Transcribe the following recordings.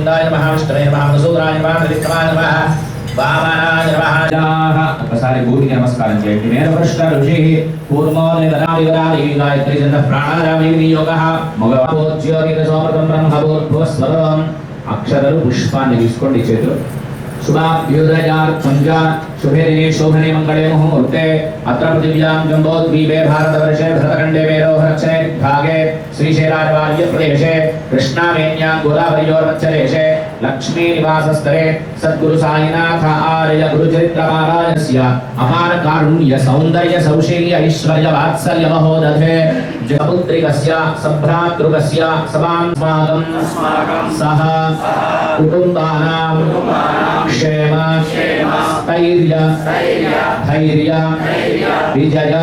महाविष्णवे नमः मधुसूदनाय नमः त्रिविक्रमाय नमः वामनाय नमः। ఒకసారి భూమికి నమస్కారం చేయండి। మేరవృష్ట ఋషి పూర్వోదయదాది గాయత్రి చంద్ర ప్రాణాయామి వినియోగః మగవోజ్యోతిక సోమృతం బ్రహ్మభూర్భువస్వరం। అక్షరాలు పుష్పాన్ని తీసుకోండి చేతిలో। शुभाभ्युदयार्थं च शुभे दिने शोभने मंगले मुहूर्ते अत्र पृथिव्यां जम्बोद्वीपे भारतवर्षे भरतखण्डे मेरोहरक्षणे भागे श्रीशैलवार्य प्रदेशे कृष्णावेण्यां गोदावर्योर्मध्यदेशे लक्ष्मीनिवासस्तरे सद्गुरु साईनाथ आर्य गुरुचरित्रमारायस्य अपार कारुण्य सौन्दर्य सौशील्य ऐश्वर्य वात्सल्य महोदधे जगपुत्रिकस्य सभ्रातृकस्य समान्स्माकं सह कुटुम्बानां क्षेम स्थैर्य धैर्य विजय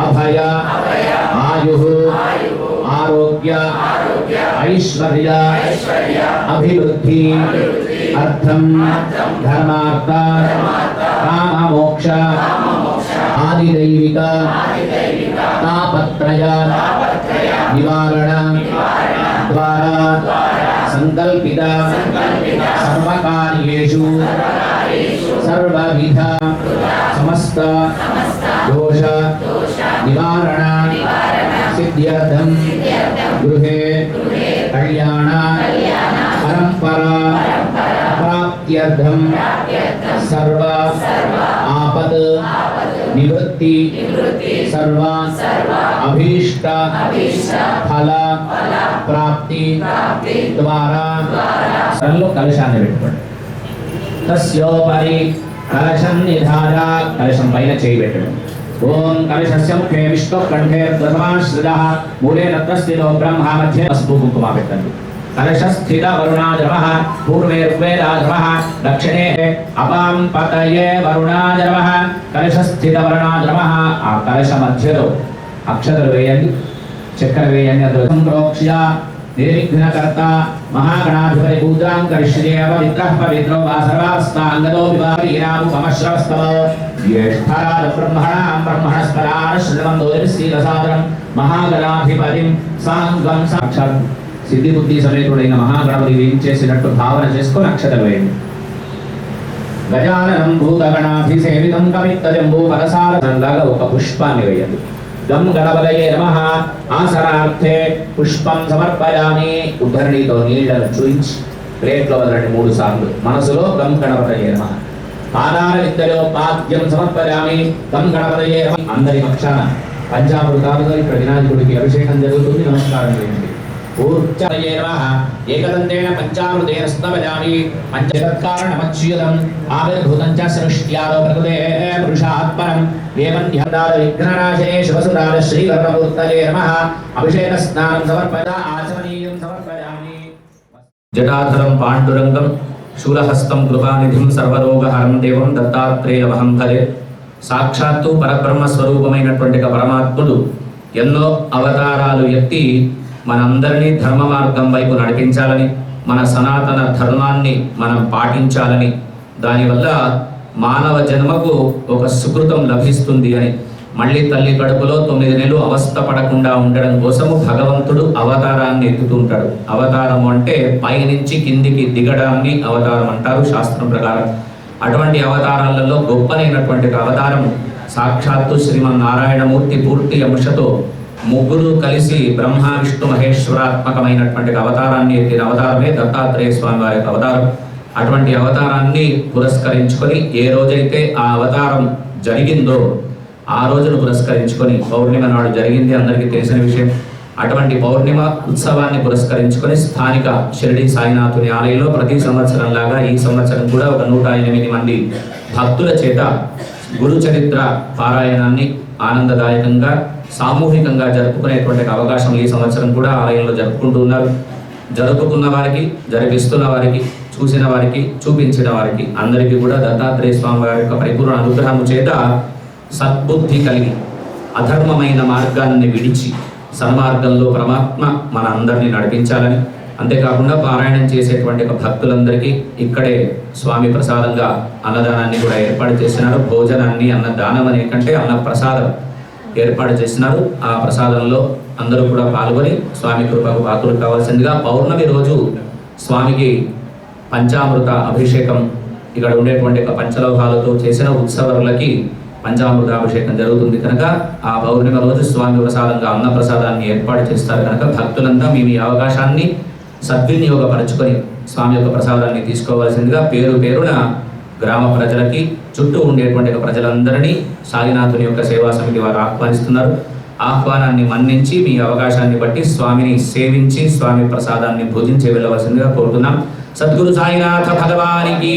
अभय आयुः आरोग्य ऐश्वर्य अभिवृद्धि अर्थं धर्मार्थ काम मोक्ष आदिदैविक तापत्रय निवारण द्वारा संकल्पित सर्वकार्येषु सर्वविध समस्त दोष निवारण सिद्ध्यर्थं गृहे कल्याण परंपरा प्राप्त्यर्थं सर्व आपद निवृत्ति सर्व अभीष्ट फल प्राप्ति द्वारा सर्व कलशाన్ని పెట్టుకోండి। तस्योपरि कलशं निधाय कलशं పైన చేయి పెట్టండి। ओम कलशस्य मुखे विष्णुकण्ठे दशमाश्रितः मूले रत्नस्थितो ब्रह्मा मध्ये पసుపు కుంకుమ పెట్టండి। कलशस्थित वरुणाय नमः पूर्वे ऋग्वेदाय नमः दक्षिणे अपां पतये वरुणाय नमः। कलशस्थित वरुणाय नमः। आ कलश మధ్యలో అక్షతలు వేయండి, చక్కెర వేయండి। అందులో సంప్రోక్ష్య निर्विघ्नकर्ता महागणाधिपति पूजां करिष्ये पवित्रः पवित्रो वा सर्वास्ताङ्गतो विवाहीनामुपमश्रवस्तव ज्येष्ठराज ब्रह्मणस्पराश्रमन्दोरिश्रीरसादरं महागणाधिपतिं साङ्गं साक्षात् సిద్ధిబుద్ధి సమేతుడైన మహాగణపతి వేయించేసినట్టు భావన చేసుకొని అక్షతలు వేయండి। గజాననం భూతగణాధిసేవితం కవిత్తజంబూ పరసారలాగా ఒక పుష్పాన్ని వేయండి। గం గణపతయే నమః ఆసనార్థే పుష్పం సమర్పయామి। ఉద్ధరణితో నీళ్లను చూయించి ప్లేట్లో వదలండి 3 సార్లు। మనసులో గం గణపతయే నమః। పాదాల విద్యలో పాద్యం సమర్పయామి గం గణపతయే నమః। అందరి పక్షాన పంచామృతాలతో ఇక్కడ వినాయకుడికి అభిషేకం జరుగుతుంది। నమస్కారం చేయండి। ऊर्जये नमः एकदन्तेन पंचामृतेन स्तवयामि पंचसत्कारणमच्युतम् आविर्भूतं च सृष्ट्यादो प्रकृतेः पुरुषात्परं देवन्ध्यन्दाद विघ्ननाशने शिवसुराज श्रीकर्णमूर्तये नमः। अभिषेकस्नानं समर्पया आचमनीयं समर्पयामि। जटाधरं पाण्डुरङ्गं शूलहस्तं कृपानिधिं सर्वरोगहरं देवं दत्तात्रेयमहं भजे। साक्षाత్తు పరబ్రహ్మ స్వరూపమైనటువంటి పరమాత్ముడు ఎన్నో అవతారాలు ఎత్తి మనందరినీ ధర్మ మార్గం వైపు నడిపించాలని, మన సనాతన ధర్మాన్ని మనం పాటించాలని, దానివల్ల మానవ జన్మకు ఒక సుకృతం లభిస్తుంది అని, మళ్ళీ తల్లి కడుపులో 9 నెలలు అవస్థ పడకుండా ఉండడం కోసము భగవంతుడు అవతారాన్ని ఎత్తుతుంటాడు। అవతారం అంటే పైనుంచి కిందికి దిగడాన్ని అవతారం అంటారు శాస్త్రం ప్రకారం। అటువంటి అవతారాలలో గొప్పనైనటువంటి అవతారం సాక్షాత్తు శ్రీమన్నారాయణమూర్తి పూర్తి అంశతో ముగ్గురు కలిసి బ్రహ్మ విష్ణు మహేశ్వరాత్మకమైనటువంటి అవతారాన్ని ఎత్తిన అవతారమే దత్తాత్రేయ స్వామి వారి అవతారం। అటువంటి అవతారాన్ని పురస్కరించుకొని ఏ రోజైతే ఆ అవతారం జరిగిందో ఆ రోజును పురస్కరించుకొని పౌర్ణిమ నాడు జరిగింది, అందరికీ తెలిసిన విషయం। అటువంటి పౌర్ణిమ ఉత్సవాన్ని పురస్కరించుకొని స్థానిక షిరిడి సాయినాథుని ఆలయంలో ప్రతి సంవత్సరం లాగా ఈ సంవత్సరం కూడా ఒక 108 మంది భక్తుల చేత గురు చరిత్ర పారాయణాన్ని ఆనందదాయకంగా సామూహికంగా జరుపుకునేటువంటి అవకాశం ఈ సంవత్సరం కూడా ఆలయంలో జరుపుకుంటూ ఉన్నారు। జరుపుకున్న వారికి, జరిపిస్తున్న వారికి, చూసిన వారికి, చూపించిన వారికి అందరికీ కూడా దత్తాత్రేయ స్వామి వారి యొక్క పరిపూర్ణ అనుగ్రహం చేత సద్బుద్ధి కలిగి అధర్మమైన మార్గాన్ని విడిచి సన్మార్గంలో పరమాత్మ మన అందరినీ నడిపించాలని, అంతేకాకుండా పారాయణం చేసేటువంటి భక్తులందరికీ ఇక్కడే స్వామి ప్రసాదంగా అన్నదానాన్ని కూడా ఏర్పాటు చేసినారు। భోజనాన్ని అన్నదానం అనే కంటే అన్న ప్రసాదం ఏర్పాటు చేసినారు। ఆ ప్రసాదంలో అందరూ కూడా పాల్గొని స్వామి కృపకు పాత్రలు కావాల్సిందిగా పౌర్ణమి రోజు స్వామికి పంచామృత అభిషేకం ఇక్కడ ఉండేటువంటి పంచలోహాలతో చేసిన ఉత్సవాలకి పంచామృత అభిషేకం జరుగుతుంది కనుక ఆ పౌర్ణిమ రోజు స్వామి ప్రసాదంగా అన్న ప్రసాదాన్ని ఏర్పాటు చేస్తారు కనుక భక్తులంతా మేము ఈ అవకాశాన్ని సద్వినియోగపరచుకొని స్వామి యొక్క ప్రసాదాన్ని తీసుకోవాల్సిందిగా పేరు పేరున గ్రామ ప్రజలకి చుట్టూ ఉండేటువంటి ప్రజలందరినీ సాయినాథుని యొక్క సేవా సమితి వారు ఆహ్వానిస్తున్నారు. ఆహ్వానాన్ని మన్నించి మీ అవకాశాన్ని బట్టి స్వామిని సేవించి స్వామి ప్రసాదాన్ని భోజించి వెళ్ళవలసిందిగా కోరుతున్నాం. సద్గురు సాయినాథ భగవానికి